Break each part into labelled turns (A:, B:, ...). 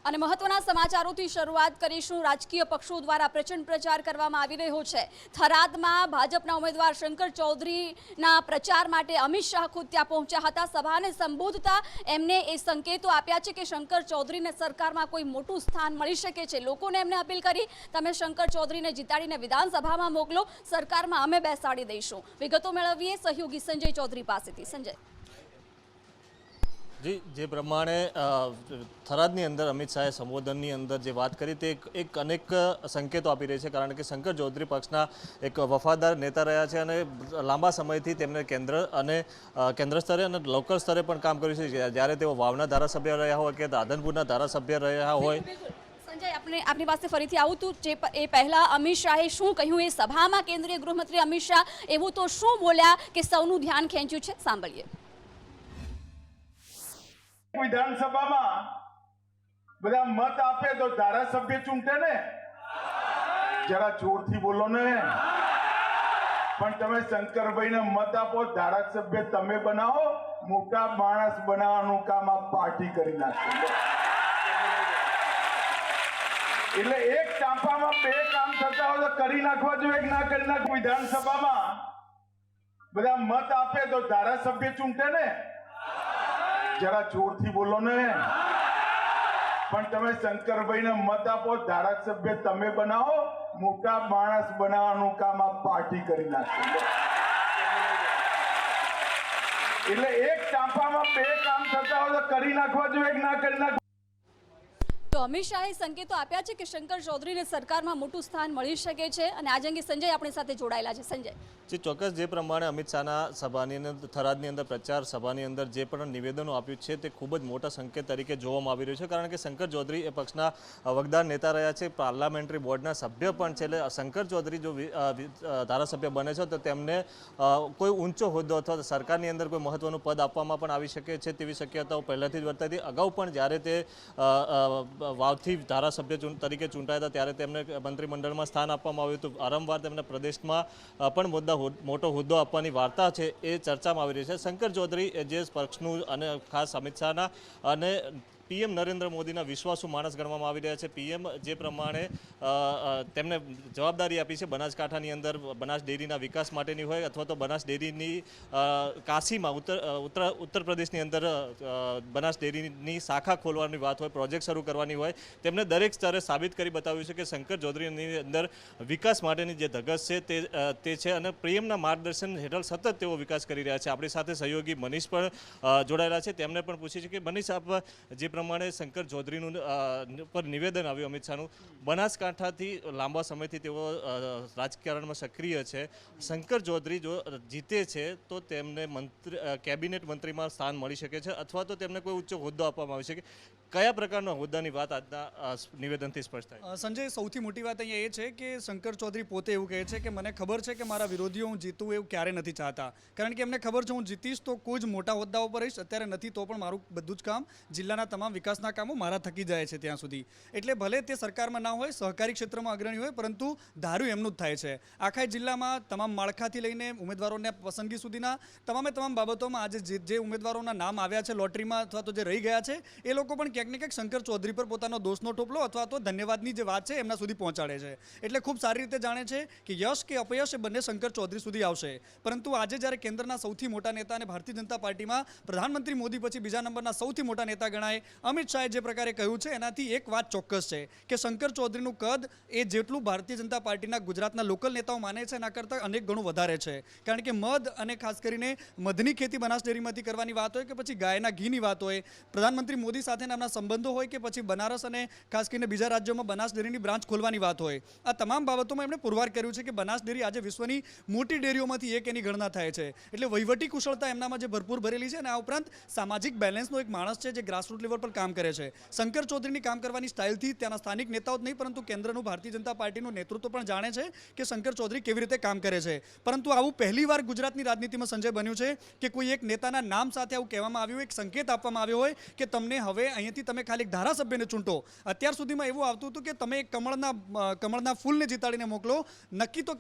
A: અને મહત્વના સમાચારોથી શરૂઆત કરીશું। રાજકીય પક્ષો દ્વારા પ્રચંડ પ્રચાર કરવામાં આવી રહ્યો છે। થરાદમાં ભાજપના ઉમેદવાર શંકર ચૌધરીના પ્રચાર માટે અમિત શાહ ખુદ ત્યાં પહોંચ્યા હતા। સભાને સંબોધતા એમને એ સંકેતો આપ્યા છે કે શંકર ચૌધરીને સરકારમાં કોઈ મોટું સ્થાન મળી શકે છે। લોકોને એમને અપીલ કરી, તમે શંકર ચૌધરીને જીતાડીને વિધાનસભામાં મોકલો, સરકારમાં અમે બેસાડી દઈશું। વિગતો મેળવીએ સહયોગી સંજય ચૌધરી પાસેથી। સંજય
B: જી, જે પ્રમાણે થરાદની અંદર અમિત શાહે સંબોધનની અંદર જે વાત કરી તે એક અનેક સંકેતો આપી રહી છે, કારણ કે શંકર ચૌધરી પક્ષના એક વફાદાર નેતા રહ્યા છે અને લાંબા સમયથી તેમણે કેન્દ્ર સ્તરે અને લોકલ સ્તરે પણ કામ કર્યું છે। જ્યારે તેઓ વાવના ધારાસભ્ય રહ્યા હોય કે રાધનપુરના ધારાસભ્ય રહ્યા હોય।
A: સંજય, આપની પાસે ફરીથી આવું તું, જે એ પહેલા અમિત શાહે શું કહ્યું એ સભામાં કેન્દ્રીય ગૃહમંત્રી અમિત શાહ એવું તો શું બોલ્યા કે સૌનું ધ્યાન ખેંચ્યું છે, સાંભળીએ।
C: વિધાનસભામાં બધા મત આપે તો ધારાસભ્ય ચૂંટે ને, જરા જોરથી બોલો ને। પણ તમે શંકરભાઈને મત આપો, ધારાસભ્ય તમે બનાવો, મોટા માણસ બનાવવાનું કામ આ પાર્ટી કરી નાખશે। એટલે એક ચાંપામાં બે કામ થતા હોય તો કરી નાખવા જોઈએ કે ના કરી નાખવું। વિધાનસભામાં બધા મત આપે તો ધારાસભ્ય ચૂંટે ને, જરા જોરથી બોલો ને। પણ તમે શંકરભાઈને મત આપો, ધારાસભ્ય તમે બનાવો, મોટા માણસ બનાવવાનું કામ આ પાર્ટી કરી નાખશે। એટલે એક ચાંપામાં બે કામ થતા હોય તો કરી નાખવા જોઈએ કે ના કરી નાખવું।
A: તો અમિત શાહે સંકેતો આપ્યા છે કે શંકર ચૌધરીને સરકારમાં મોટું સ્થાન મળી શકે છે અને આજ અંગે સંજય આપણી સાથે જોડાયેલા છે। સંજય
B: જી, ચોક્કસ જે પ્રમાણે અમિત શાહના સભાની અંદર થરાદની અંદર પ્રચાર સભાની અંદર જે પણ નિવેદનો આપ્યું છે તે ખૂબ જ મોટા સંકેત તરીકે જોવામાં આવી રહ્યું છે, કારણ કે શંકર ચૌધરી એ પક્ષના વગદાર નેતા રહ્યા છે, પાર્લામેન્ટરી બોર્ડના સભ્ય પણ છે। એટલે શંકર ચૌધરી જો ધારાસભ્ય બને છે તો તેમને કોઈ ઊંચો હોદ્દો અથવા સરકારની અંદર કોઈ મહત્વનું પદ આપવામાં પણ આવી શકે છે તેવી શક્યતાઓ પહેલાંથી જ વર્તાઈ હતી। અગાઉ પણ જ્યારે તે વાવથી ધારાસભ્ય તરીકે ચૂંટાયા હતા ત્યારે તેમને મંત્રીમંડળમાં સ્થાન આપવામાં આવ્યું હતું। વારંવાર તેમને પ્રદેશમાં પણ મોટો હોદ્દો આપવાની વાર્તા છે એ ચર્ચામાં આવી રહી છે। શંકર ચૌધરી જે પક્ષનું અને ખાસ અમિત શાહના અને પીએમ નરેન્દ્ર મોદીના વિશ્વાસુ માણસ ગણવામાં આવી રહ્યા છે। પીએમ જે પ્રમાણે તેમને જવાબદારી આપી છે બનાસકાંઠાની અંદર બનાસ ડેરીના વિકાસ માટેની હોય અથવા તો બનાસ ડેરીની કાશીમાં ઉત્તર પ્રદેશની અંદર બનાસ ડેરીની શાખા ખોલવાની વાત હોય, પ્રોજેક્ટ શરૂ કરવાની હોય, તેમને દરેક સ્તરે સાબિત કરી બતાવ્યું છે કે શંકર ચૌધરીની અંદર વિકાસ માટેની જે ધગશ છે તે છે અને પીએમના માર્ગદર્શન હેઠળ સતત તેઓ વિકાસ કરી રહ્યા છે। આપણી સાથે સહયોગી મનીષ પણ જોડાયેલા છે, તેમને પણ પૂછી છે કે મનીષ, આપ જે પ્રમાણે શંકર ચૌધરીનું પર નિવેદન આવ્યું અમિત શાહનું, બનાસકાંઠાથી લાંબા સમયથી તેઓ રાજકારણમાં સક્રિય છે। શંકર ચૌધરી જો જીતે છે તો તેમને કેબિનેટ મંત્રીમાં સ્થાન મળી શકે છે અથવા તો તેમને કોઈ ઉચ્ચ હોદ્દો આપવામાં આવી શકે। કયા પ્રકારના હોદ્દાની વાત આજના નિવેદનથી સ્પષ્ટ થાય?
D: સંજય, સૌથી મોટી વાત અહીંયા એ છે કે શંકર ચૌધરી પોતે એવું કહે છે કે મને ખબર છે કે મારા વિરોધીઓ હું જીતું એવું ક્યારે નથી ચાહતા, કારણ કે એમને ખબર છે હું જીતીશ તો કોઈ જ મોટા હોદ્દાઓ પર રહીશ, અત્યારે નથી તો પણ મારું બધું જ કામ, જિલ્લાના તમામ વિકાસના કામો મારા થકી જાય છે ત્યાં સુધી। એટલે ભલે તે સરકારમાં ના હોય, સહકારી ક્ષેત્રમાં અગ્રણી હોય, પરંતુ ધાર્યું એમનું જ થાય છે। આખા જિલ્લામાં તમામ માળખાથી લઈને ઉમેદવારોને પસંદગી સુધીના તમામ બાબતોમાં આજે જે ઉમેદવારોના નામ આવ્યા છે લોટરીમાં અથવા તો જે રહી ગયા છે એ લોકો પણ ક્યાંક ને ક્યાંક શંકર ચૌધરી પર પોતાનો દોષનો ટોપલો અથવા તો ધન્યવાદની જે વાત છે એમના સુધી પહોંચાડે છે। એટલે ખૂબ સારી રીતે જાણે છે કે યશ કે અપયશ એ બંને શંકર ચૌધરી સુધી આવશે। પરંતુ આજે જ્યારે કેન્દ્રના સૌથી મોટા નેતા અને ભારતીય જનતા પાર્ટીમાં પ્રધાનમંત્રી મોદી પછી બીજા નંબરના સૌથી મોટા નેતા ગણાય અમિત શાહે જે પ્રકારે કહ્યું છે એનાથી એક વાત ચોક્કસ છે કે શંકર ચૌધરીનું કદ એ જેટલું ભારતીય જનતા પાર્ટીના ગુજરાતના લોકલ નેતાઓ માને છે એના કરતાં અનેક ગણું વધારે છે। કારણ કે મધ અને ખાસ કરીને મધની ખેતી બનાસ ડેરીમાંથી કરવાની વાત હોય કે પછી ગાયના ઘીની વાત હોય, પ્રધાનમંત્રી મોદી સાથેના એમના સંબંધો હોય કે પછી બનારસ અને ખાસ કરીને બીજા રાજ્યોમાં બનાસ ડેરીની બ્રાન્ચ ખોલવાની વાત હોય, આ તમામ બાબતોમાં એમણે પુરવાર કર્યું છે કે બનાસ ડેરી આજે વિશ્વની મોટી ડેરીઓમાંથી એક એની ગણના થાય છે। એટલે વહીવટી કુશળતા એમનામાં જે ભરપૂર ભરેલી છે અને આ ઉપરાંત સામાજિક બેલેન્સનો એક માણસ છે જે ગ્રાસરૂટ લેવલ પર કામ કરે છે। શંકર ચૌધરીની કામ કરવાની સ્ટાઇલથી ત્યાંના સ્થાનિક નેતાઓ જ નહીં પરંતુ કેન્દ્રનું ભારતીય જનતા પાર્ટીનું નેતૃત્વ પણ જાણે છે કે શંકર ચૌધરી કેવી રીતે કામ કરે છે। પરંતુ આવું પહેલીવાર ગુજરાતની રાજનીતિમાં સંજય બન્યું છે કે કોઈ એક નેતાના નામ સાથે આવું કહેવામાં આવ્યું, એક સંકેત આપવામાં આવ્યો હોય કે તમને હવે અહીંયાથી અહીંથી તમે ખાલી એક ધારાસભ્યને ચૂંટો. અત્યાર સુધીમાં એવું આવતું હતું કે તમે એક કમળના ફૂલને જીતાડીને મોકલો, નક્કી તો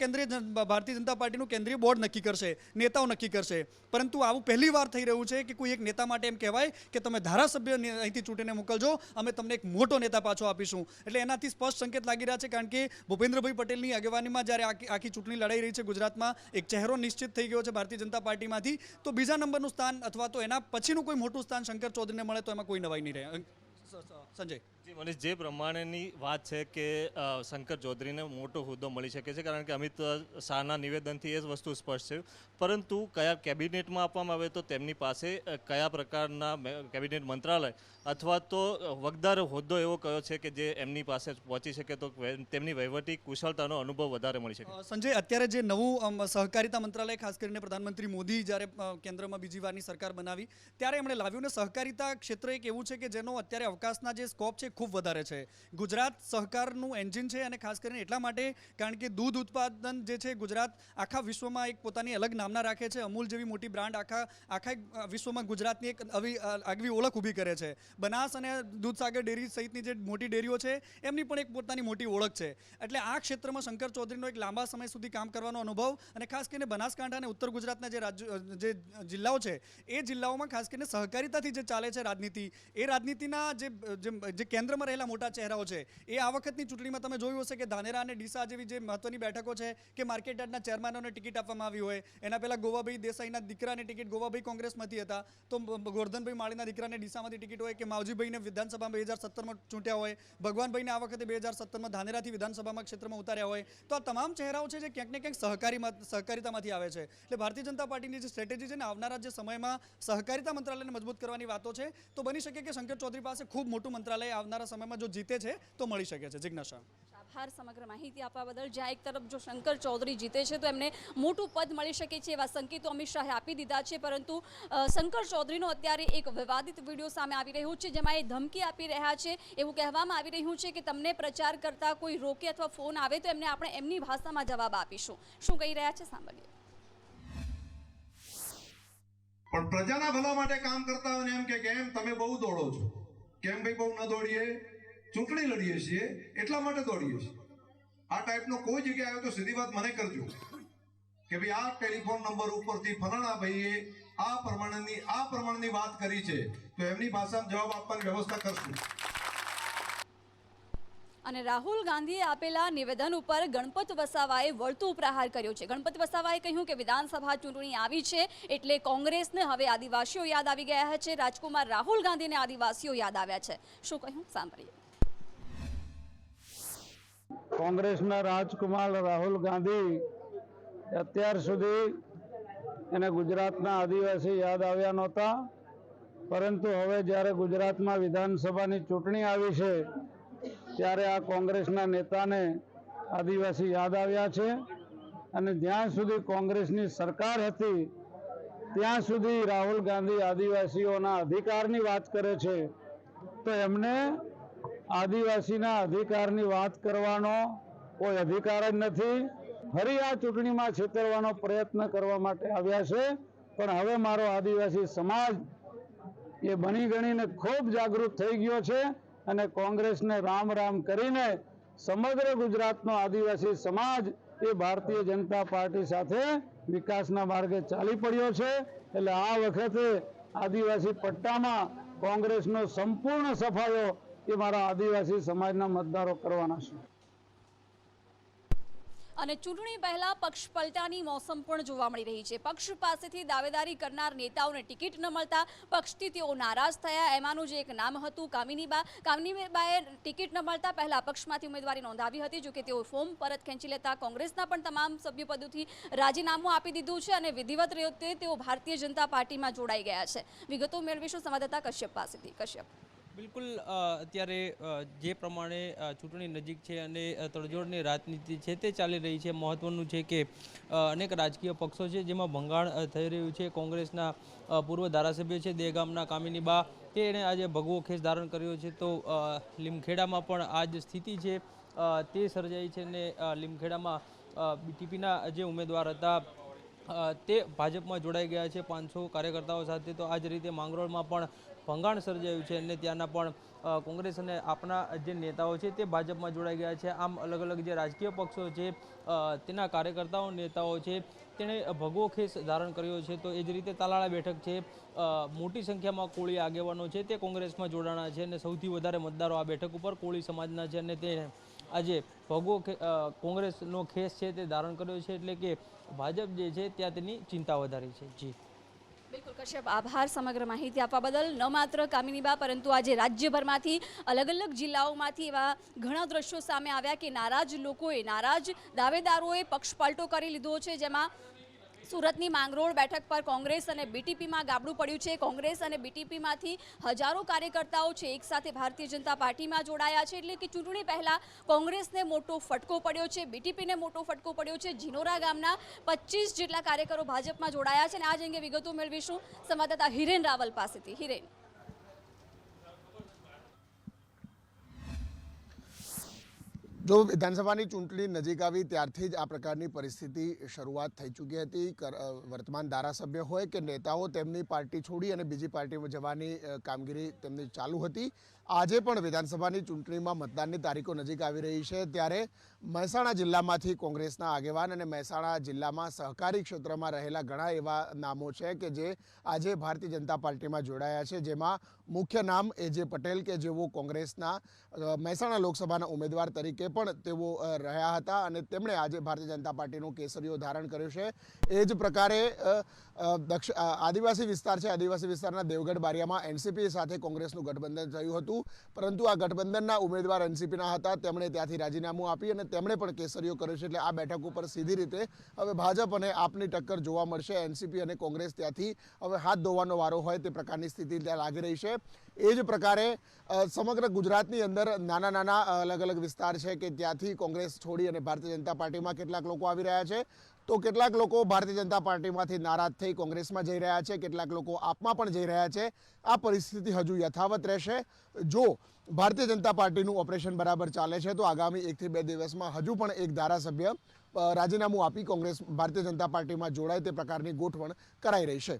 D: ભારતીય જનતા પાર્ટીનું કેન્દ્રીય બોર્ડ નક્કી કરશે, નેતાઓ નક્કી કરશે. પરંતુ આવું પહેલી વાર થઈ રહ્યું છે કે કોઈ એક નેતા માટે એમ કહેવાય કે તમે ધારાસભ્ય અહીંથી ચૂંટીને મોકલજો, અમે તમને એક મોટો નેતા પાછો આપીશું. એટલે એનાથી સ્પષ્ટ સંકેત લાગી રહ્યા છે, કારણ કે ભૂપેન્દ્રભાઈ પટેલની આગેવાનીમાં જ્યારે આખી ચૂંટણી લડાઈ રહી છે ગુજરાતમાં, એક ચહેરો નિશ્ચિત થઈ ગયો છે ભારતીય જનતા પાર્ટીમાંથી, તો બીજા નંબરનું સ્થાન અથવા તો એના પછીનું કોઈ મોટું સ્થાન શંકર ચૌધરીને મળે તો એમાં કોઈ નવાઈ નહીં રહે. સંજય.
B: મનીષ, જે પ્રમાણેની વાત છે કે શંકર ચૌધરીને મોટો હોદ્દો મળી શકે છે, કારણ કે અમિત શાહના નિવેદનથી એ જ વસ્તુ સ્પષ્ટ છે. પરંતુ કયા કેબિનેટમાં આપવામાં આવે તો તેમની પાસે કયા પ્રકારના કેબિનેટ મંત્રાલય અથવા તો વગદાર હોદ્દો એવો કયો છે કે જે એમની પાસે પહોંચી શકે તો તેમની વહીવટી કુશળતાનો અનુભવ વધારે મળી શકે.
D: સંજય, અત્યારે જે નવું સહકારિતા મંત્રાલય, ખાસ કરીને પ્રધાનમંત્રી મોદી જ્યારે કેન્દ્રમાં બીજી વારની સરકાર બનાવી ત્યારે એમણે લાવ્યું, ને સહકારિતા ક્ષેત્ર એક એવું છે કે જેનો અત્યારે અવકાશના જે સ્કોપ છે ખૂબ વધારે છે. ગુજરાત સહકારનું એન્જિન છે, અને ખાસ કરીને એટલા માટે કારણ કે દૂધ ઉત્પાદન જે છે ગુજરાત આખા વિશ્વમાં એક પોતાની અલગ નામના રાખે છે. અમૂલ જેવી મોટી બ્રાન્ડ આખા વિશ્વમાં ગુજરાતની એક આગવી ઓળખ ઊભી કરે છે. બનાસ અને દૂધસાગર ડેરી સહિતની જે મોટી ડેરીઓ છે એમની પણ એક પોતાની મોટી ઓળખ છે. એટલે આ ક્ષેત્રમાં શંકર ચૌધરીનો એક લાંબા સમય સુધી કામ કરવાનો અનુભવ, અને ખાસ કરીને બનાસકાંઠા અને ઉત્તર ગુજરાતના જે જિલ્લાઓ છે એ જિલ્લાઓમાં ખાસ કરીને સહકારિતાથી જે ચાલે છે રાજનીતિ, એ રાજનીતિના જે કેન્દ્રમાં રહેલા મોટા ચહેરાઓ છે એ આ વખતની ચૂંટણીમાં તમે જોયું હશે કે ધાનેરા અને ડીસા જેવી જે મહત્વની બેઠકો છે કે માર્કેટયાર્ડના ચેરમેનોને ટિકિટ આપવામાં આવી હોય. એના પહેલાં ગોવાભાઈ દેસાઈના દીકરાની ટિકિટ, ગોવાભાઈ કોંગ્રેસમાંથી હતા, તો ગોરધનભાઈ માળીના દીકરાને ડીસામાંથી ટિકિટ હોય, કે માવજીભાઈને વિધાનસભામાં 2017માં ચૂંટ્યા હોય, ભગવાનભાઈને આ વખતે 2017માં ધાનેરાથી વિધાનસભામાં ક્ષેત્રમાં ઉતાર્યા હોય. તો આ તમામ ચહેરાઓ છે જે ક્યાંક ને ક્યાંક સહકારિતામાંથી આવે છે. એટલે ભારતીય જનતા પાર્ટીની જે સ્ટ્રેટેજી છે ને આવનારા જે સમયમાં સહકારિતા મંત્રાલયને મજબૂત કરવાની વાતો છે, તો બની શકે કે શંકર ચૌધરી પાસે ખૂબ મોટું મંત્રાલય આવનારા સમયમાં જો જીતે છે તો મળી શકે છે. જિજ્ઞાસા.
A: આભાર સમગ્ર માહિતી આપવા બદલ. જ્યાં એક તરફ જો શંકર ચૌધરી જીતે છે તો એમને મોટું પદ મળી શકે છે એવા સંકેતો અમિત શાહે આપી દીધા છે, પરંતુ શંકર ચૌધરીનો અત્યારે એક વિવાદિત વિડીયો સામે આવી રહ્યો છે જેમાં એ ધમકી આપી રહ્યા છે. એવું કહેવામાં આવી રહ્યું છે કે તમને પ્રચાર કરતા કોઈ રોકે અથવા ફોન આવે તો એમને આપણે એમની ભાષામાં જવાબ આપીશું. શું કહી રહ્યા છે સાંભળીએ.
E: પણ પ્રજાના ભલા માટે કામ કરતા હોય એમ કે કેમ તમે બહુ દોડો છો, કેમ ભાઈ બહુ ન દોડીએ, ચૂંટણી લડીએ છીએ એટલા માટે દોડીએ છીએ. આ ટાઈપનો કોઈ જગ્યાએ આવ્યો તો સીધી વાત મને કરજો કે ભાઈ આ ટેલિફોન નંબર ઉપરથી ફલાણા ભાઈએ આ પ્રમાણની વાત કરી છે, તો એમની ભાષામાં જવાબ આપવાની વ્યવસ્થા કરશું.
A: અને રાહુલ ગાંધીએ આપેલા નિવેદન ઉપર ગણપત વસાવાએ વળતો પ્રહાર કર્યો છે. ગણપત વસાવાએ કહ્યું કે વિધાનસભા ચૂંટણી આવી છે એટલે કોંગ્રેસને હવે આદિવાસીઓ યાદ આવી ગયા છે. રાજકુમાર રાહુલ ગાંધીને આદિવાસીઓ યાદ આવ્યા છે. શું કહ્યું સાંભળીએ.
F: કોંગ્રેસના રાજકુમાર રાહુલ ગાંધી અત્યાર સુધી એને ગુજરાતના આદિવાસી યાદ આવ્યા નહોતા, પરંતુ હવે જ્યારે ગુજરાતમાં વિધાનસભાની ચૂંટણી આવી છે ત્યારે આ કોંગ્રેસના નેતાને આદિવાસી યાદ આવ્યા છે. અને જ્યાં સુધી કોંગ્રેસની સરકાર હતી ત્યાં સુધી રાહુલ ગાંધી આદિવાસીઓના અધિકારની વાત કરે છે, તો એમને આદિવાસીના અધિકારની વાત કરવાનો કોઈ અધિકાર જ નથી. ફરી આ ચૂંટણીમાં છેતરવાનો પ્રયત્ન કરવા માટે આવ્યા છે. પણ હવે મારો આદિવાસી સમાજ એ બની ગણીને ખૂબ જાગૃત થઈ ગયો છે, અને કોંગ્રેસને રામ રામ કરીને સમગ્ર ગુજરાતનો આદિવાસી સમાજ એ ભારતીય જનતા પાર્ટી સાથે વિકાસના માર્ગે ચાલી પડ્યો છે. એટલે આ વખતે આદિવાસી પટ્ટામાં કોંગ્રેસનો સંપૂર્ણ સફાયો એ મારા આદિવાસી સમાજના મતદારો કરવાના છે.
A: અને ચૂંટણી પહેલા પક્ષ પલટાની મોસમ પણ જોવા મળી રહી છે. પક્ષ પાસેથી દાવેદારી કરનાર નેતાઓને ટિકિટ ન મળતા પક્ષથી તેઓ નારાજ થયા. એમાંનું જે એક નામ હતું કામિનીબાએ ટિકિટ ન મળતા પહેલા પક્ષમાંથી ઉમેદવારી નોંધાવી હતી, જોકે તેઓ ફોર્મ પરત ખેંચી લેતા કોંગ્રેસના પણ તમામ સભ્યપદોથી રાજીનામું આપી દીધું છે અને વિધિવત રીતે તેઓ ભારતીય જનતા પાર્ટીમાં જોડાઈ ગયા છે. વિગતો મેળવીશું સંવાદદાતા કશ્યપ પાસેથી. કશ્યપ.
G: બિલકુલ, અત્યારે જે પ્રમાણે ચૂંટણી નજીક છે અને તડજોડની રાજનીતિ છે તે ચાલી રહી છે. મહત્ત્વનું છે કે અનેક રાજકીય પક્ષો છે જેમાં ભંગાણ થઈ રહ્યું છે. કોંગ્રેસના પૂર્વ ધારાસભ્ય છે દેગામના કામિનીબા, તેણે આજે ભગવો ખેસ ધારણ કર્યો છે. તો લીમખેડામાં પણ આ જ સ્થિતિ છે તે સર્જાઈ છે, ને લીમખેડામાં બીટીપીના જે ઉમેદવાર હતા તે ભાજપમાં જોડાઈ ગયા છે 500 કાર્યકર્તાઓ સાથે. તો આ જ રીતે માંગરોળમાં પણ ભંગાણ સર્જાયું છે અને ત્યાંના પણ કોંગ્રેસ અને આપના જે નેતાઓ છે તે ભાજપમાં જોડાઈ ગયા છે. આમ અલગ અલગ જે રાજકીય પક્ષો છે તેના કાર્યકર્તાઓ નેતાઓ છે તેણે ભગવો ખેસ ધારણ કર્યો છે. તો એ જ રીતે તાલાળા બેઠક છે, મોટી સંખ્યામાં કોળી આગેવાનો છે તે કોંગ્રેસમાં જોડાણા છે અને સૌથી વધારે મતદારો આ બેઠક ઉપર કોળી સમાજના છે અને તે આજે ભગવો કોંગ્રેસનો ખેસ છે તે ધારણ કર્યો છે. એટલે કે ભાજપ જે છે ત્યાં તેની ચિંતા વધારી છે. જી
A: બિલકુલ કશ્યપ, આભાર સમગ્ર માહિતી આપવા બદલ. ન માત્ર કામિનીબા પરંતુ આજે રાજ્યભરમાંથી અલગ અલગ જિલ્લાઓમાંથી એવા ઘણા દ્રશ્યો સામે આવ્યા કે નારાજ લોકોએ, નારાજ દાવેદારોએ પક્ષપલટો કરી લીધો છે, જેમાં સુરતની માંગરોળ બેઠક પર કોંગ્રેસ અને બીટીપીમાં ગાબડું પડ્યું છે. કોંગ્રેસ અને બીટીપીમાંથી હજારો કાર્યકર્તાઓ છે એક સાથે ભારતીય જનતા પાર્ટીમાં જોડાયા છે. એટલે કે ચૂંટણી પહેલા કોંગ્રેસને મોટો ફટકો પડ્યો છે, બીટીપીને મોટો ફટકો પડ્યો છે. જીનોરા ગામના 25 જેટલા કાર્યકરો ભાજપમાં જોડાયા છે અને આ જ અંગે વિગતો મેળવીશું સંવાદદાતા હિરેન રાવલ પાસેથી. હિરેન,
H: જો વિધાનસભાની ચૂંટણી નજીક આવી ત્યારથી જ આ પ્રકારની પરિસ્થિતિ શરૂઆત થઈ ચૂકી હતી. વર્તમાન ધારાસભ્ય હોય કે નેતાઓ તેમની પાર્ટી છોડી અને બીજી પાર્ટીમાં જવાની કામગીરી તેમની ચાલુ હતી. આજે પણ વિધાનસભાની ચૂંટણીમાં મતદાનની તારીખો નજીક આવી રહી છે ત્યારે મહેસાણા જિલ્લામાંથી કોંગ્રેસના આગેવાન અને મહેસાણા જિલ્લામાં સહકારી ક્ષેત્રમાં રહેલા ઘણા એવા નામો છે કે જે આજે ભારતીય જનતા પાર્ટીમાં જોડાયા છે. જેમાં મુખ્ય નામ એજે પટેલ કે જેઓ કોંગ્રેસના મહેસાણા લોકસભાના ઉમેદવાર તરીકે પણ તેઓ રહ્યા હતા અને તેમણે આજે ભારતીય જનતા પાર્ટીનો કેસરીઓ ધારણ કર્યો છે. એ જ પ્રકારે આદિવાસી વિસ્તાર છે, આદિવાસી વિસ્તારના દેવગઢ બારિયામાં એનસીપી સાથે કોંગ્રેસનું ગઠબંધન થયું હતું, પરંતુ આ ગઠબંધનના ઉમેદવાર એનસીપીના હતા. તેમણે ત્યાંથી રાજીનામું આપી અને તેમણે પણ કેસરીઓ કર્યો છે. એટલે આ બેઠક ઉપર સીધી રીતે હવે ભાજપ અને આપની ટક્કર જોવા મળશે. એનસીપી અને કોંગ્રેસ ત્યાંથી હવે હાથ ધોવાનો વારો હોય તે પ્રકારની સ્થિતિ ત્યાં લાગી રહી છે. એ જ પ્રકારે સમગ્ર ગુજરાતની અંદર નાના નાના અલગ અલગ વિસ્તાર છે કે ત્યાંથી કોંગ્રેસ છોડી અને ભારતીય જનતા પાર્ટીમાં કેટલાક લોકો આવી રહ્યા છે, તો કેટલાક લોકો ભારતીય જનતા પાર્ટીમાંથી નારાજ થઈ કોંગ્રેસમાં જઈ રહ્યા છે, કેટલાક લોકો આપમાં પણ જઈ રહ્યા છે. આ પરિસ્થિતિ હજુ યથાવત રહેશે. જો ભારતીય જનતા પાર્ટીનું ઓપરેશન બરાબર ચાલે છે તો આગામી 1 થી 2 દિવસમાં હજુ પણ એક ધારાસભ્ય રાજીનામું આપી કોંગ્રેસ ભારતીય જનતા પાર્ટીમાં જોડાય તે પ્રકારની ગોઠવણ કરાઈ રહી છે.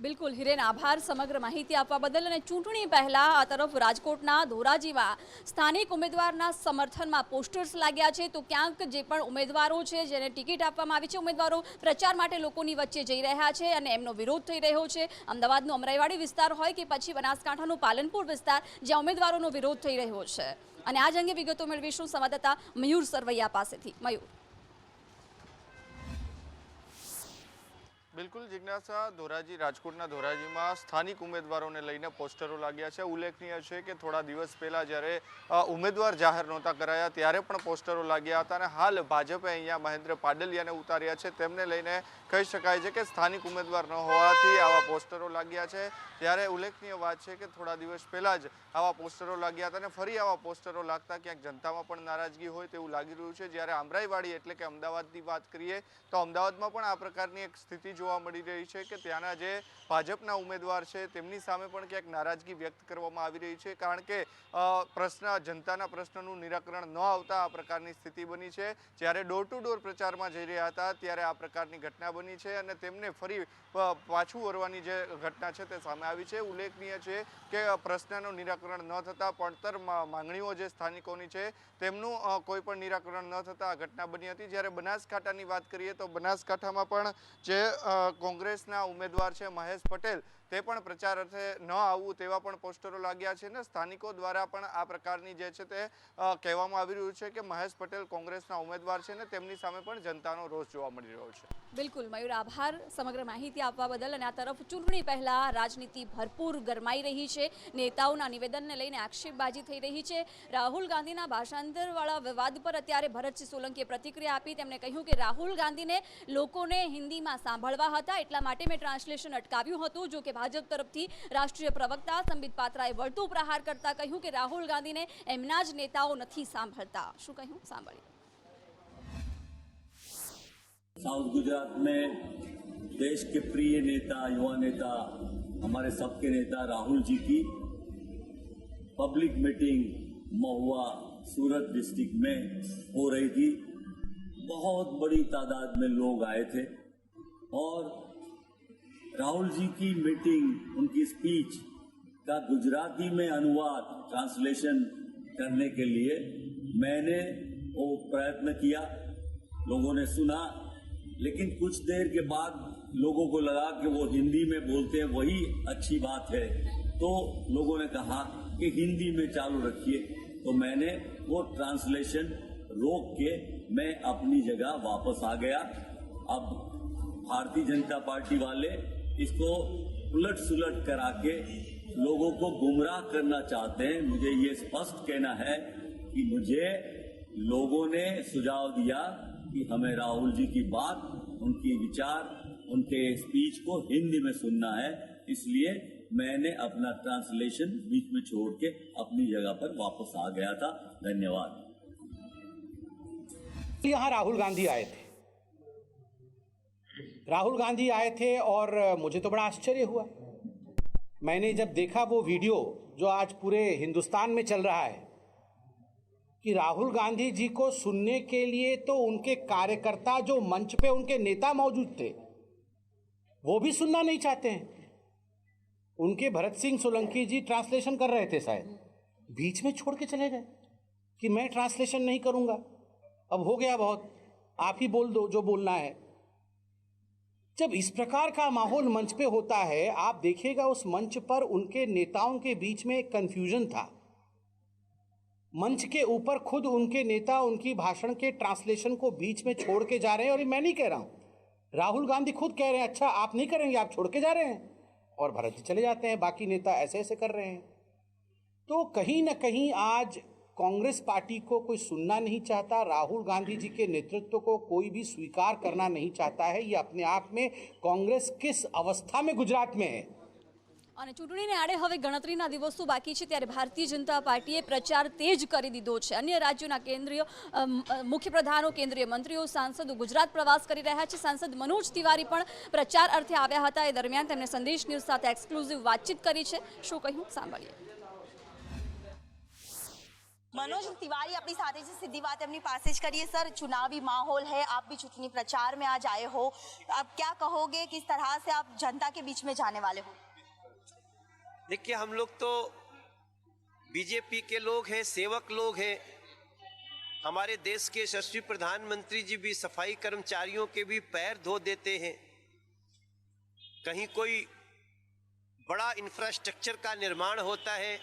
A: બિલકુલ હિરેન, આભાર સમગ્ર માહિતી આપવા બદલ. અને ચૂંટણી પહેલા આ તરફ રાજકોટના ધોરાજીમાં સ્થાનિક ઉમેદવારના સમર્થનમાં પોસ્ટર્સ લાગ્યા છે. તો ક્યાંક જે પણ ઉમેદવારો છે જેને ટિકિટ આપવામાં આવી છે, ઉમેદવારો પ્રચાર માટે લોકોની વચ્ચે જઈ રહ્યા છે અને એમનો વિરોધ થઈ રહ્યો છે. અમદાવાદનો અમરાઈવાડી વિસ્તાર હોય કે પછી બનાસકાંઠાનો પાલનપુર વિસ્તાર, જ્યાં ઉમેદવારોનો વિરોધ થઈ રહ્યો છે. અને આ જ અંગે વિગતો મેળવીશું સંવાદદાતા મયુર સરવૈયા પાસેથી. મયુર,
I: બિલકુલ જિજ્ઞાસા, ધોરાજી, રાજકોટના ધોરાજીમાં સ્થાનિક ઉમેદવારોને લઈને પોસ્ટરો લાગ્યા છે. ઉલ્લેખનીય છે કે થોડા દિવસ પહેલા જ્યારે ઉમેદવાર જાહેર નહોતા કરાયા ત્યારે પણ પોસ્ટરો લાગ્યા હતા અને હાલ ભાજપે અહીંયા મહેન્દ્ર પાડલિયાને ઉતાર્યા છે. તેમને લઈને કહી શકાય છે કે સ્થાનિક ઉમેદવાર ન હોવાથી આવા પોસ્ટરો લાગ્યા છે. ત્યારે ઉલ્લેખનીય વાત છે કે થોડા દિવસ પહેલા જ આવા પોસ્ટરો લાગ્યા હતા અને ફરી આવા પોસ્ટરો લાગતા ક્યાંક જનતામાં પણ નારાજગી હોય તેવું લાગી રહ્યું છે. જ્યારે અમરાઈવાડી એટલે કે અમદાવાદની વાત કરીએ તો અમદાવાદમાં પણ આ પ્રકારની એક સ્થિતિ જોવા મળી રહી છે કે ત્યાંના જે ભાજપના ઉમેદવાર છે તેમની સામે પણ ક્યાંક નારાજગી વ્યક્ત કરવામાં આવી રહી છે. કારણ કે જનતાના પ્રશ્નનું નિરાકરણ ન આવતા આ પ્રકારની સ્થિતિ બની છે. જ્યારે ડોર ટુ ડોર પ્રચારમાં જઈ રહ્યા હતા ત્યારે આ પ્રકારની ઘટના બની છે અને તેમને ફરી પાછું વળવાની જે ઘટના છે તે સામે આવી છે. ઉલ્લેખનીય છે કે પ્રશ્નનું નિરાકરણ ન થતાં પડતર માંગણીઓ જે સ્થાનિકોની છે તેમનું કોઈ પણ નિરાકરણ ન થતાં આ ઘટના બની હતી. જ્યારે બનાસકાંઠાની વાત કરીએ તો બનાસકાંઠામાં પણ જે કોંગ્રેસના ઉમેદવાર છે મહેશ પટેલ, તે પણ પ્રચાર અર્થે ન આવવું તેવા પણ પોસ્ટરો લાગ્યા છે અને સ્થાનિકો દ્વારા પણ આ પ્રકારની જે છે તે કહેવામાં આવી રહ્યું છે કે મહેશ પટેલ કોંગ્રેસના ઉમેદવાર છે અને તેમની સામે પણ જનતાનો રોષ જોવા મળી રહ્યો છે.
A: બિલકુલ મયુર, આભાર સમગ્ર માહિતી આપવા બદલ. અને આ તરફ ચૂંટણી પહેલા રાજનીતિ ભરપૂર ગરમાઈ રહી છે. નેતાઓના નિવેદનને લઈને આક્ષેપબાજી થઈ રહી છે. રાહુલ ગાંધીના ભાષાંતરવાળા વિવાદ પર અત્યારે ભરતસિંહ સોલંકીએ પ્રતિક્રિયા આપી. તેમણે કહ્યું કે રાહુલ ગાંધીને લોકોને હિન્દીમાં સાંભળવા હતા, એટલા માટે મેં ટ્રાન્સલેશન અટકાવ્યું હતું. જો કે ભાજપ તરફથી રાષ્ટ્રીય પ્રવક્તા સંબિત પાત્રાએ વળતો પ્રહાર કરતા કહ્યું કે રાહુલ ગાંધીને એમના જ નેતાઓ નથી સાંભળતા. શું કહ્યું સાંભળીએ.
J: साउथ गुजरात में देश के प्रिय नेता, युवा नेता, हमारे सबके नेता राहुल जी की पब्लिक मीटिंग महुआ सूरत डिस्ट्रिक्ट में हो रही थी. बहुत बड़ी तादाद में लोग आए थे और राहुल जी की मीटिंग, उनकी स्पीच का गुजराती में अनुवाद ट्रांसलेशन करने के लिए मैंने वो प्रयत्न किया। लोगों ने सुना, लेकिन कुछ देर के बाद लोगों को लगा कि वो हिंदी में बोलते हैं, वही अच्छी बात है, तो लोगों ने कहा कि हिंदी में चालू रखिए। तो मैंने वो ट्रांसलेशन रोक के मैं अपनी जगह वापस आ गया। अब भारतीय जनता पार्टी वाले इसको उलट सुलट करा के लोगों को गुमराह करना चाहते हैं। मुझे ये स्पष्ट कहना है कि मुझे लोगों ने सुझाव दिया कि हमें राहुल जी की बात, उनकी विचार, उनके स्पीच को हिंदी में सुनना है, इसलिए मैंने अपना ट्रांसलेशन बीच में छोड़ के अपनी जगह पर वापस आ गया था। धन्यवाद।
K: यहाँ राहुल गांधी आए थे, और मुझे तो बड़ा आश्चर्य हुआ। मैंने जब देखा वो वीडियो जो आज पूरे हिंदुस्तान में चल रहा है कि राहुल गांधी जी को सुनने के लिए तो उनके कार्यकर्ता, जो मंच पे उनके नेता मौजूद थे, वो भी सुनना नहीं चाहते हैं। उनके भरत सिंह सोलंकी जी ट्रांसलेशन कर रहे थे, शायद बीच में छोड़ के चले गए कि मैं ट्रांसलेशन नहीं करूंगा, अब हो गया बहुत, आप ही बोल दो जो बोलना है। जब इस प्रकार का माहौल मंच पे होता है, आप देखिएगा उस मंच पर उनके नेताओं के बीच में एक कंफ्यूजन था। मंच के ऊपर खुद उनके नेता उनकी भाषण के ट्रांसलेशन को बीच में छोड़ के जा रहे हैं, और मैं नहीं कह रहा हूं, राहुल गांधी खुद कह रहे हैं अच्छा आप नहीं करेंगे, आप छोड़ के जा रहे हैं, और भरत जी चले जाते हैं, बाकी नेता ऐसे ऐसे कर रहे हैं। तो कहीं ना कहीं आज कांग्रेस पार्टी को कोई सुनना नहीं चाहता, राहुल गांधी जी के नेतृत्व को कोई भी स्वीकार करना नहीं चाहता है। ये अपने आप में कांग्रेस किस अवस्था में गुजरात में है।
A: અને ચૂંટણીને આડે હવે ગણતરીના દિવસો બાકી છે, ત્યારે ભારતીય જનતા પાર્ટીએ પ્રચાર તેજ કરી દીધો છે। અન્ય રાજ્યોના કેન્દ્રીય મુખ્ય પ્રધાનો, કેન્દ્રીય મંત્રીઓ, સાંસદો ગુજરાત પ્રવાસ કરી રહ્યા છે। સાંસદ મનોજ તિવારી પણ પ્રચાર અર્થે આવ્યા હતા। એ દરમિયાન તેમણે સંદેશ ન્યૂઝ સાથે એક્સક્લુઝિવ વાતચીત કરી છે। શું કહ્યું સાંભળીએ।
L: मनोज तिवारी अपनी साथी से सीधी बात अपनी पासेज करिए। सर, चुनावी माहौल है, आप भी चुनावी प्रचार में आज आए हो, अब क्या कहोगे, किस तरह से आप जनता के बीच में जाने वाले हो?
M: देखिए, हम लोग तो बीजेपी के लोग हैं, सेवक लोग हैं। हमारे देश के यशस्वी प्रधानमंत्री जी भी सफाई कर्मचारियों के भी पैर धो देते हैं। कहीं कोई बड़ा इंफ्रास्ट्रक्चर का निर्माण होता है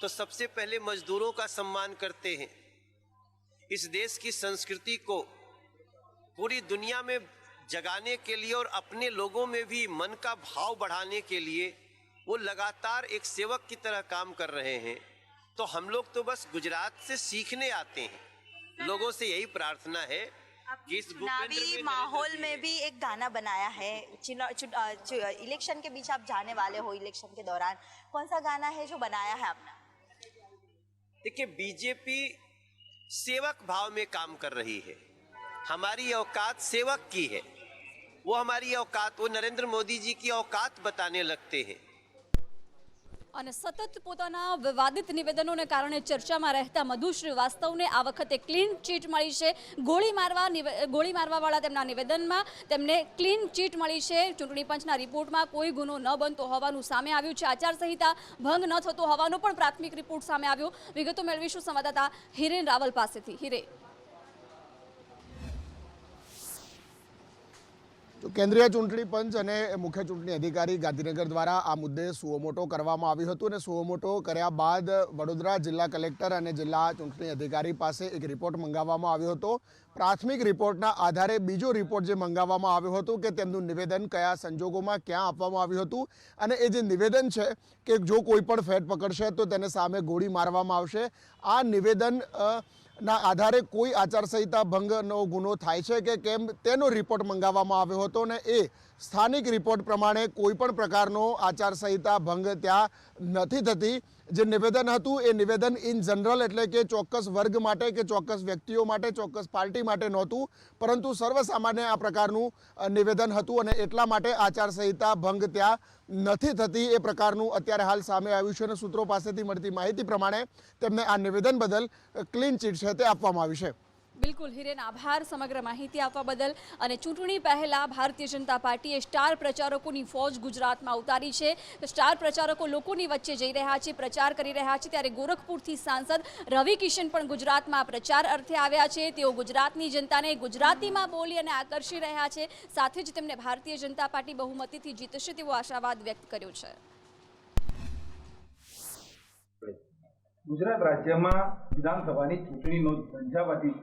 M: तो सबसे पहले मजदूरों का सम्मान करते हैं। इस देश की संस्कृति को पूरी दुनिया में जगाने के लिए और अपने लोगों में भी मन का भाव बढ़ाने के लिए वो लगातार एक सेवक की तरह काम कर रहे हैं। तो हम लोग तो बस गुजरात से सीखने आते हैं। लोगों से यही प्रार्थना है कि इस
L: चुनावी माहौल में भी एक गाना बनाया है, इलेक्शन के बीच आप जाने वाले हो, इलेक्शन के दौरान कौन सा गाना है जो बनाया है आपने?
M: देखिए, बीजेपी सेवक भाव में काम कर रही है। हमारी औकात सेवक की है, वो हमारी औकात, वो नरेंद्र मोदी जी की औकात बताने लगते हैं।
A: અને સતત પોતાના વિવાદિત નિવેદનોને કારણે ચર્ચામાં રહેતા મધુ શ્રીવાસ્તવને આ વખતે ક્લીન ચીટ મળી છે। ગોળી મારવાવાળા તેમના નિવેદનમાં તેમને ક્લીન ચીટ મળી છે। ચૂંટણી પંચના રિપોર્ટમાં કોઈ ગુનો ન બનતો હોવાનું સામે આવ્યું છે। આચારસંહિતા ભંગ ન થતો હોવાનો પણ પ્રાથમિક રિપોર્ટ સામે આવ્યો। વિગતો મેળવીશું સંવાદદાતા હિરેન રાવલ પાસેથી। હિરે,
H: તો કેન્દ્રીય ચૂંટણી પંચ અને મુખ્ય ચૂંટણી અધિકારી ગાંધીનગર દ્વારા આ મુદ્દે સુઓમોટો કરવામાં આવ્યું હતું, અને સુઓમોટો કર્યા બાદ વડોદરા જિલ્લા કલેક્ટર અને જિલ્લા ચૂંટણી અધિકારી પાસે એક રિપોર્ટ મંગાવવામાં આવ્યો હતો। પ્રાથમિક રિપોર્ટના આધારે બીજો રિપોર્ટ જે મંગાવવામાં આવ્યો હતો કે તેમનું નિવેદન કયા સંજોગોમાં ક્યાં આપવામાં આવ્યું હતું, અને એ જે નિવેદન છે કે જો કોઈ પણ ફેટ પકડશે તો તેને સામે ગોળી મારવામાં આવશે, આ નિવેદન ના આધારે કોઈ આચારસંહિતા ભંગનો ગુનો થાય છે કે કેમ તેનો રિપોર્ટ મંગાવવામાં આવ્યો હતો, અને એ સ્થાનિક રિપોર્ટ પ્રમાણે કોઈ પણ પ્રકારનો આચારસંહિતા ભંગ ત્યાં નથી થતી। જે નિવેદન હતું એ નિવેદન ઇન જનરલ એટલે કે ચોક્કસ વર્ગ માટે કે ચોક્કસ વ્યક્તિઓ માટે, ચોક્કસ પાર્ટી માટે નહોતું, પરંતુ સર્વસામાન્ય આ પ્રકારનું નિવેદન હતું, અને એટલા માટે આચારસંહિતા ભંગ ત્યાં નથી થતી એ પ્રકારનું અત્યારે હાલ સામે આવ્યું છે। અને સૂત્રો પાસેથી મળતી માહિતી પ્રમાણે તેમને આ નિવેદન બદલ ક્લીન ચીટ છે તે આપવામાં આવી છે।
A: બિલકુલ હિરેન, આભાર સમગ્ર માહિતી આપવા બદલ. અને ચૂંટણી પહેલા ભારતીય જનતા પાર્ટીએ સ્ટાર પ્રચારકોની ફોજ ગુજરાતમાં ઉતારી છે. સ્ટાર પ્રચારકો લોકોની વચ્ચે જઈ રહ્યા છે, પ્રચાર કરી રહ્યા છે. ત્યારે ગોરખપુરથી સાંસદ રવિ કિશન પણ ગુજરાતમાં પ્રચાર અર્થે આવ્યા છે. તેઓ ગુજરાતની જનતાને ગુજરાતીમાં બોલી અને આકર્ષી રહ્યા છે. સાથે જ તેમણે ભારતીય જનતા પાર્ટી બહુમતીથી જીતશે તેવો આશાવાદ વ્યક્ત કર્યો છે.
N: ગુજરાત રાજ્યમાં વિધાનસભાની ચૂંટણીનો ઝંઝાવાતી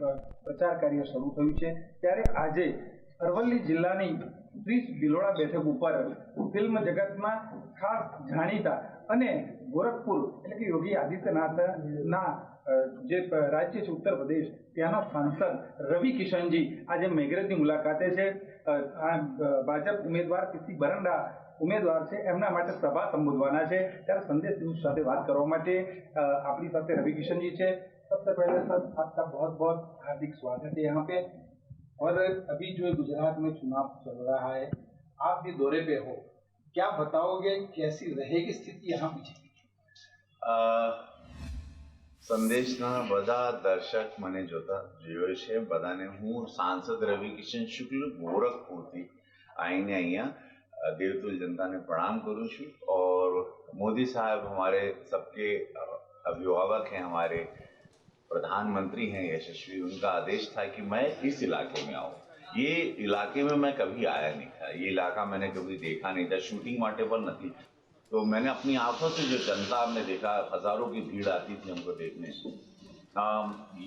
N: પ્રચાર કાર્ય શરૂ થયું છે. ત્યારે આજે અરવલ્લી જિલ્લાની 30 ભિલોડા બેઠક ઉપર ફિલ્મ જગતમાં ખાસ જાણીતા અને ગોરખપુર એટલે કે યોગી આદિત્યનાથના જે રાજ્ય છે ઉત્તર પ્રદેશ, ત્યાંના સાંસદ રવિ કિશનજી આજે મેઘરજની મુલાકાતે છે. ભાજપ ઉમેદવાર પીસી બરંડા ઉમેદવાર છે, એમના માટે સભા સંબોધવાના છે. ત્યારે संदेश न्यूज સાથે વાત કરવા માટે આપણી સાથે રवि किशन जी છે. सबसे पहले सर आपका बहुत बहुत हार्दिक स्वागत है यहाँ पे. और अभी जो गुजरात में चुनाव चल रहा है, आप भी दौरे पे हो, क्या बताओगे कैसी रहेगी स्थिति यहाँ बीजेपी की?
O: સંદેશના બધા દર્શક મને જોયો છે બધાને હું સાંસદ રવિ કિશન શુક્લ ગોરખપુરથી આવીને અહીંયા देवतुल जनता ने प्रणाम करूँ छू. और मोदी साहब हमारे सबके अभिभावक हैं, हमारे प्रधानमंत्री हैं यशस्वी. उनका आदेश था कि मैं इस इलाके में आऊँ. ये इलाके में मैं कभी आया नहीं था, ये इलाका मैंने कभी देखा नहीं था, शूटिंग माटे पर नहीं. तो मैंने अपनी आंखों से जो जनता हमने देखा, हजारों की भीड़ आती थी हमको देखने.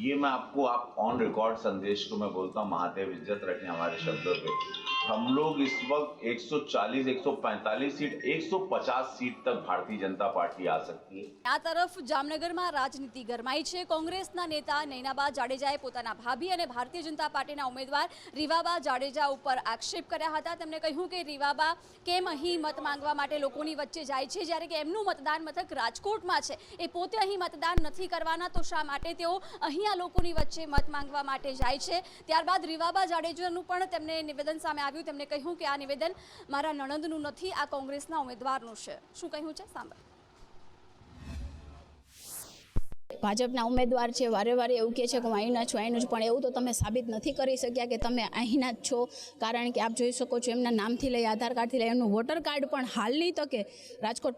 O: ये मैं आपको आप ऑन रिकॉर्ड संदेश को मैं बोलता हूँ, महादेव इज्जत रखें हमारे शब्दों पे. हम लोग इस वक्त 140, 145 सीट, 150 सीट तक भारतीय जनता पार्टी आ सकती है.
A: આ તરફ જામનગરમાં રાજનીતિ ગરમાઈ છે. કોંગ્રેસના નેતા નૈનાબા જાડેજાએ પોતાના ભાભી અને ભારતીય જનતા પાર્ટીના ઉમેદવાર રીવાબા જાડેજા ઉપર આક્ષેપ કર્યા હતા. તેમણે કહ્યું કે રીવાબા કેમ અહીં મત માંગવા માટે લોકોની વચ્ચે જાય છે, જ્યારે કે એમનું મતદાન મથક રાજકોટમાં છે. એ પોતે અહીં મતદાન નથી કરવાના, તો શા માટે તેઓ અહીંયા લોકોની વચ્ચે મત માંગવા માટે જાય છે. ત્યારબાદ રીવાબા જાડેજાનું પણ તેમને નિવેદન સામે આવ્યું. તેમણે કહ્યું કે આ નિવેદન મારા નણંદનું નથી, આ કોંગ્રેસના ઉમેદવારનું છે. શું કહ્યું છે સાંભળો.
P: ભાજપના ઉમેદવાર છે, વારે વારે એવું કહે છે કે હું અહીંના છું, અહીંનું જ, પણ એવું તો તમે સાબિત નથી કરી શક્યા કે તમે અહીંના જ છો. કારણ કે આપ જોઈ શકો છો એમના નામથી લઈ, આધાર કાર્ડથી લઈ, એમનું વોટર કાર્ડ પણ હાલની તકે રાજકોટ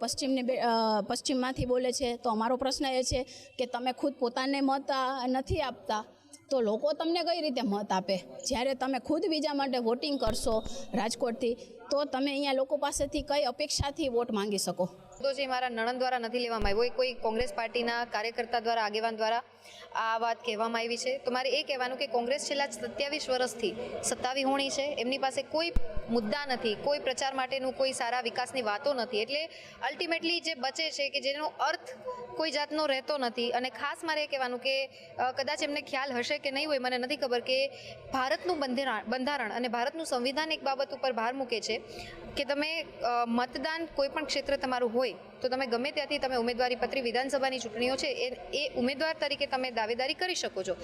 P: પશ્ચિમમાંથી બોલે છે. તો અમારો પ્રશ્ન એ છે કે તમે ખુદ પોતાને મત નથી આપતા તો લોકો તમને કઈ રીતે મત આપે? જ્યારે તમે ખુદ બીજા માટે વોટિંગ કરશો રાજકોટથી, તો તમે અહીંયા લોકો પાસેથી કઈ અપેક્ષાથી વોટ માંગી શકો?
Q: તો જે મારા નણંદ દ્વારા નથી લેવામાં આવ્યો, કોઈ કોંગ્રેસ પાર્ટીના કાર્યકર્તા દ્વારા, આગેવાન દ્વારા આ વાત કહેવામાં આવી છે. તો મારે એ કહેવાનું કે કોંગ્રેસ છેલ્લા 27 વર્ષથી સત્તાવિહોણી છે. એમની પાસે કોઈ મુદ્દા નથી, કોઈ પ્રચાર માટેનું કોઈ સારા વિકાસની વાતો નથી. એટલે અલ્ટિમેટલી જે બચે છે કે જેનો અર્થ કોઈ જાતનો રહેતો નથી. અને ખાસ મારે એ કહેવાનું કે કદાચ એમને ખ્યાલ હશે કે નહીં હોય, મને નથી ખબર, કે ભારતનું બંધારણ અને ભારતનું સંવિધાન એક બાબત ઉપર ભાર મૂકે છે કે તમે મતદાન કોઈ પણ ક્ષેત્ર તમારું હોય તો તમે ગમે ત્યાંથી તમે ઉમેદવારી પત્રી, વિધાનસભાની ચૂંટણીઓ છે એ ઉમેદવાર તરીકે તમે દાવેદારી કરી શકો છો.